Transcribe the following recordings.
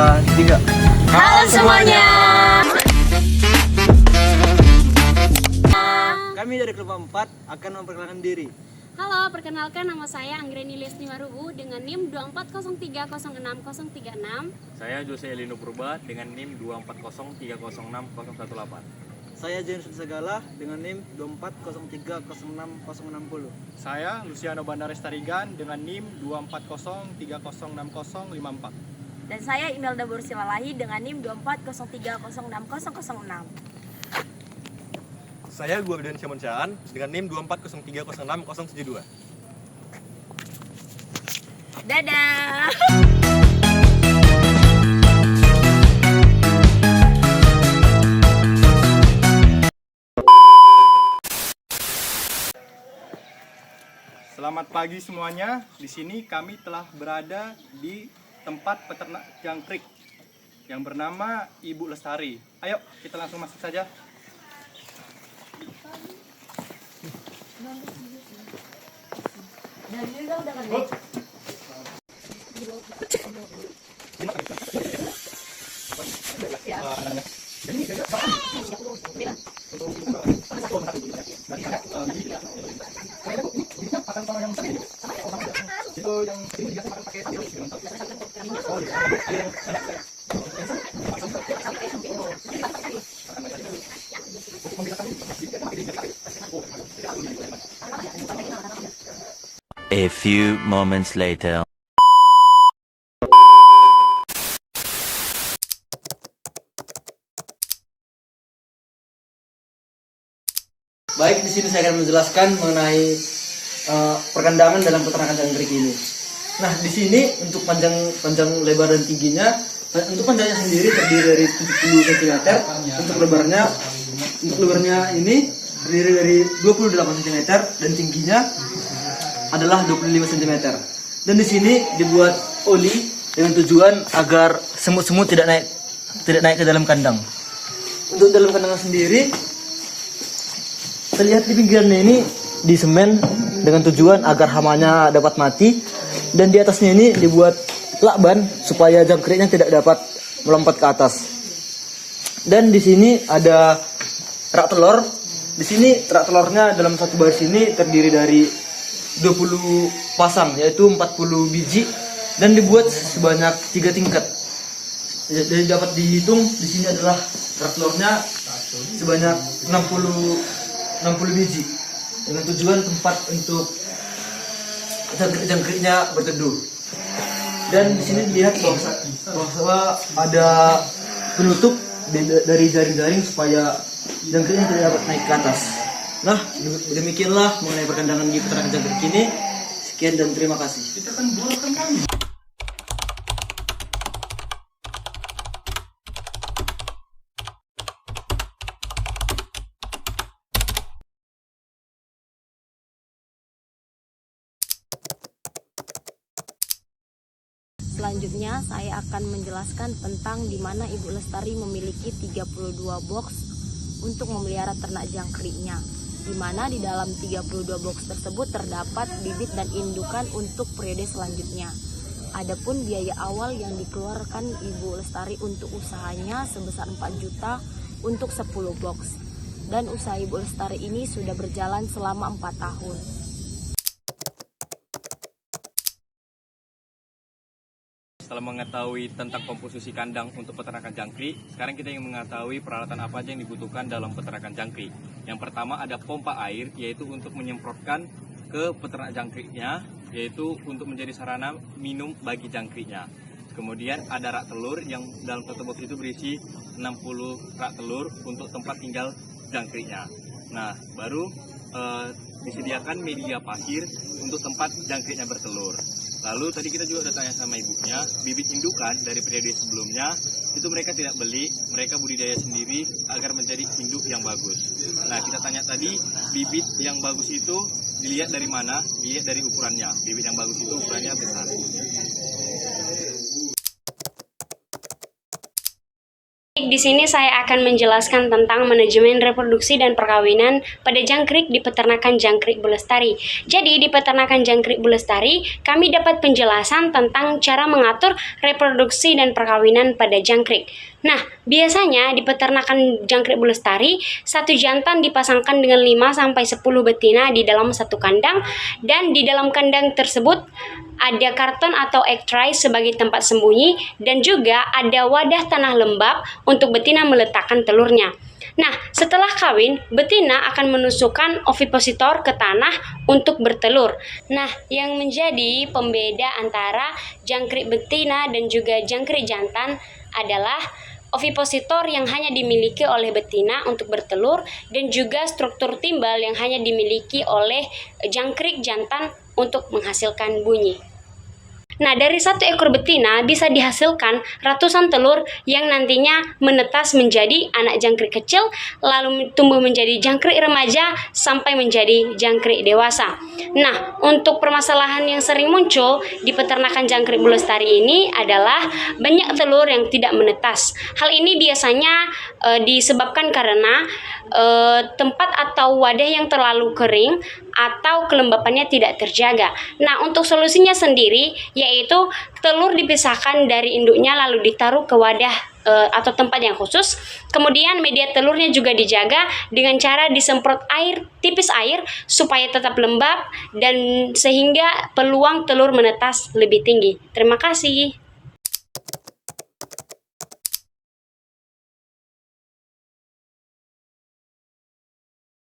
3. Halo semuanya. Kami dari kelompok 4 akan memperkenalkan diri. Halo, perkenalkan nama saya Anggreni Lesni Marubu dengan NIM 240306036. Saya Jose Elino Purba dengan NIM 240306018. Saya James Segala dengan NIM 240306060. Saya Luciano Bandares Tarigan dengan NIM 240306054. Dan saya Imelda Bursilalahi dengan NIM 240306006. Saya Guardian Syamoncaan dengan NIM 240306072. Dadah. Selamat pagi semuanya. Di sini kami telah berada di tempat peternak jangkrik yang bernama Ibu Lestari. Ayo kita langsung masuk saja. A few moments later. Baik, di sini saya akan menjelaskan mengenai perkandangan dalam peternakan jangkrik ini. Nah, di sini untuk panjang lebar dan tingginya, untuk panjangnya sendiri terdiri dari 70 cm, untuk lebarnya ini terdiri dari 28 cm dan tingginya adalah 25 cm. Dan di sini dibuat oli dengan tujuan agar semut-semut tidak naik ke dalam kandang. Untuk dalam kandang sendiri, terlihat di pinggirnya ini disemen dengan tujuan agar hamanya dapat mati, dan di atasnya ini dibuat lakban supaya jangkriknya tidak dapat melompat ke atas. Dan di sini ada rak telur. Di sini rak telurnya dalam satu baris ini terdiri dari 20 pasang, yaitu 40 biji, dan dibuat sebanyak 3 tingkat. Jadi dapat dihitung di sini adalah rak telurnya sebanyak 60 biji, dengan tujuan tempat untuk jangkriknya berteduh. Dan di sini dilihat bahwa ada penutup dari jaring-jaring supaya jangkriknya tidak dapat naik ke atas. Nah, demikianlah mengenai perkandangan di peternakan jangkrik ini. Sekian dan terima kasih. Selanjutnya saya akan menjelaskan tentang di mana Ibu Lestari memiliki 32 box untuk memelihara ternak jangkriknya, di mana di dalam 32 box tersebut terdapat bibit dan indukan untuk periode selanjutnya. Adapun biaya awal yang dikeluarkan Ibu Lestari untuk usahanya sebesar 4 juta untuk 10 box, dan usaha Ibu Lestari ini sudah berjalan selama 4 tahun. Setelah mengetahui tentang komposisi kandang untuk peternakan jangkrik, sekarang kita ingin mengetahui peralatan apa aja yang dibutuhkan dalam peternakan jangkrik. Yang pertama ada pompa air, yaitu untuk menyemprotkan ke peternak jangkriknya, yaitu untuk menjadi sarana minum bagi jangkriknya. Kemudian ada rak telur yang dalam satu box itu berisi 60 rak telur untuk tempat tinggal jangkriknya. Nah, baru disediakan media pasir untuk tempat jangkriknya bertelur. Lalu tadi kita juga udah tanya sama ibunya, bibit indukan dari periode sebelumnya itu mereka tidak beli, mereka budidaya sendiri agar menjadi induk yang bagus. Nah, kita tanya tadi, bibit yang bagus itu dilihat dari mana? Dilihat dari ukurannya. Bibit yang bagus itu ukurannya besar. Baik, di sini saya akan menjelaskan tentang manajemen reproduksi dan perkawinan pada jangkrik di peternakan jangkrik Bulestari. Jadi, di peternakan jangkrik Bulestari, kami dapat penjelasan tentang cara mengatur reproduksi dan perkawinan pada jangkrik. Nah, biasanya di peternakan jangkrik Bulestari, satu jantan dipasangkan dengan 5-10 betina di dalam satu kandang, dan di dalam kandang tersebut ada karton atau egg tray sebagai tempat sembunyi, dan juga ada wadah tanah lembab untuk betina meletakkan telurnya. Nah, setelah kawin, betina akan menusukkan ovipositor ke tanah untuk bertelur. Nah, yang menjadi pembeda antara jangkrik betina dan juga jangkrik jantan adalah ovipositor yang hanya dimiliki oleh betina untuk bertelur, dan juga struktur timbal yang hanya dimiliki oleh jangkrik jantan untuk menghasilkan bunyi. Nah, dari satu ekor betina bisa dihasilkan ratusan telur yang nantinya menetas menjadi anak jangkrik kecil, lalu tumbuh menjadi jangkrik remaja sampai menjadi jangkrik dewasa. Nah, untuk permasalahan yang sering muncul di peternakan jangkrik Bulestari ini adalah banyak telur yang tidak menetas. Hal ini biasanya disebabkan karena tempat atau wadah yang terlalu kering atau kelembapannya tidak terjaga. Nah, untuk solusinya sendiri yaitu telur dipisahkan dari induknya lalu ditaruh ke wadah atau tempat yang khusus. Kemudian media telurnya juga dijaga dengan cara disemprot tipis air supaya tetap lembab dan sehingga peluang telur menetas lebih tinggi. Terima kasih.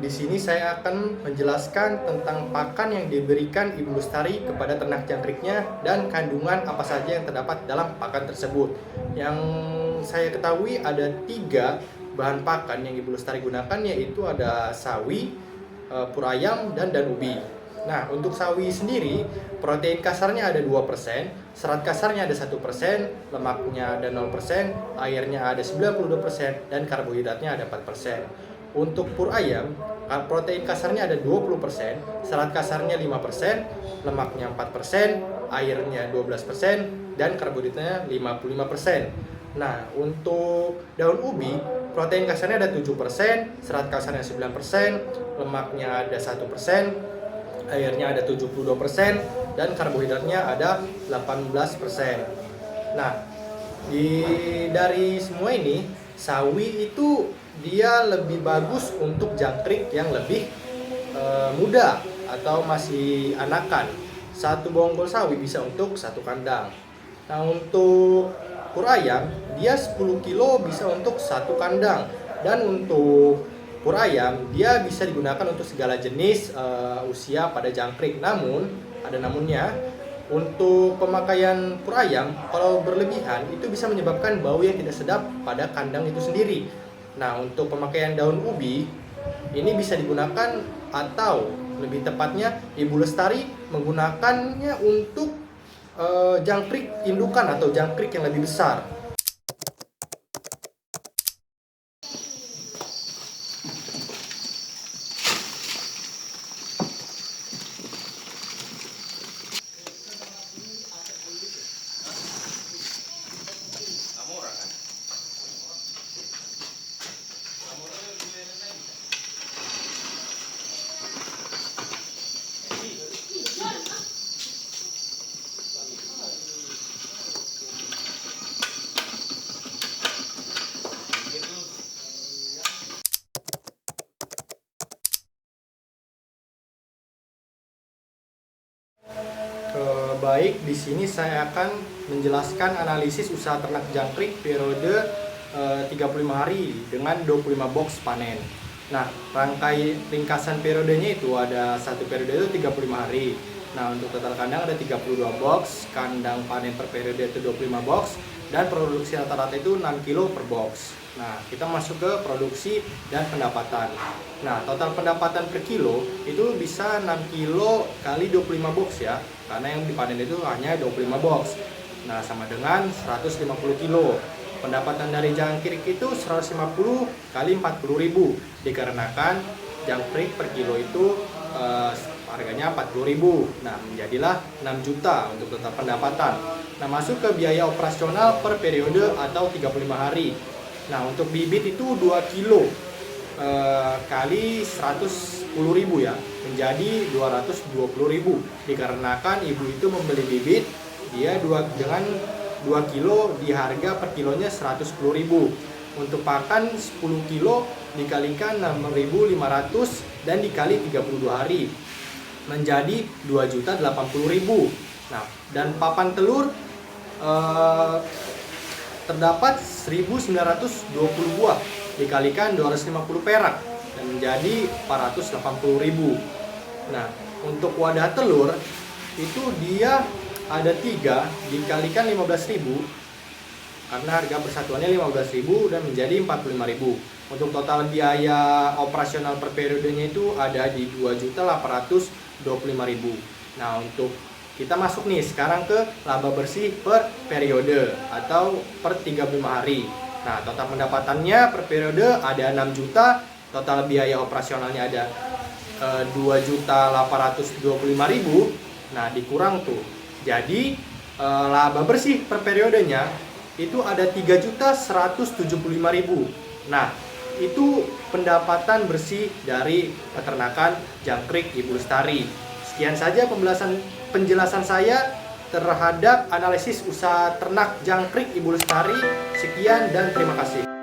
Di sini saya akan menjelaskan tentang pakan yang diberikan Ibu Lestari kepada ternak jangkriknya dan kandungan apa saja yang terdapat dalam pakan tersebut. Yang saya ketahui ada 3 bahan pakan yang Ibu Lestari gunakan, yaitu ada sawi, pur ayam, dan ubi. Nah, untuk sawi sendiri, protein kasarnya ada 2%, serat kasarnya ada 1%, lemaknya ada 0%, airnya ada 92%, dan karbohidratnya ada 4%. Untuk pur ayam, protein kasarnya ada 20%, serat kasarnya 5%, lemaknya 4%, airnya 12%, dan karbohidratnya 55%. Nah, untuk daun ubi, protein kasarnya ada 7%, serat kasarnya 9%, lemaknya ada 1%, airnya ada 72%, dan karbohidratnya ada 18%. Nah, dari semua ini, sawi itu dia lebih bagus untuk jangkrik yang lebih muda atau masih anakan. Satu bonggol sawi bisa untuk satu kandang. Nah, untuk pur ayam, dia 10 kilo bisa untuk satu kandang. Dan untuk pur ayam, dia bisa digunakan untuk segala jenis usia pada jangkrik. Namun, ada namunnya, untuk pemakaian pur ayam, kalau berlebihan, itu bisa menyebabkan bau yang tidak sedap pada kandang itu sendiri. Nah, untuk pemakaian daun ubi, ini bisa digunakan atau lebih tepatnya Ibu Lestari menggunakannya untuk jangkrik indukan atau jangkrik yang lebih besar. Baik, di sini saya akan menjelaskan analisis usaha ternak jangkrik periode 35 hari dengan 25 box panen. Nah, rangkai ringkasan periodenya itu ada satu periode itu 35 hari. Nah, untuk total kandang ada 32 box, kandang panen per periode itu 25 box, dan produksi rata-rata itu 6 kilo per box. Nah, kita masuk ke produksi dan pendapatan. Nah, total pendapatan per kilo itu bisa 6 kilo kali 25 box ya, karena yang dipanen itu hanya 25 box. Nah, sama dengan 150 kilo. Pendapatan dari jangkrik itu 150 kali 40.000, dikarenakan jangkrik per kilo itu harganya 40.000. Nah, menjadilah 6 juta untuk total pendapatan. Nah, masuk ke biaya operasional per periode atau 35 hari. Nah, untuk bibit itu 2 kilo kali 110.000 ya, menjadi 220.000. Dikarenakan ibu itu membeli bibit dia dengan 2 kilo di harga per kilonya 110.000. Untuk pakan 10 kilo dikalikan 6.500 dan dikali 32 hari menjadi 2.080.000. Nah, dan papan telur terdapat 1.920 buah dikalikan 250 perak dan menjadi 480.000. Nah, untuk wadah telur itu dia ada 3 dikalikan 15.000 karena harga persatuannya 15.000 dan menjadi 45.000. Untuk total biaya operasional per periodenya itu ada di 2.825.000. Nah, untuk kita masuk nih sekarang ke laba bersih per periode atau per 35 hari. Nah, total pendapatannya per periode ada 6 juta, total biaya operasionalnya ada 2.825.000. Nah, dikurang tuh. Jadi laba bersih per periodenya itu ada 3.175.000. Nah, itu pendapatan bersih dari peternakan jangkrik Ibu Lestari. Sekian saja penjelasan saya terhadap analisis usaha ternak jangkrik Ibu Lestari. Sekian dan terima kasih.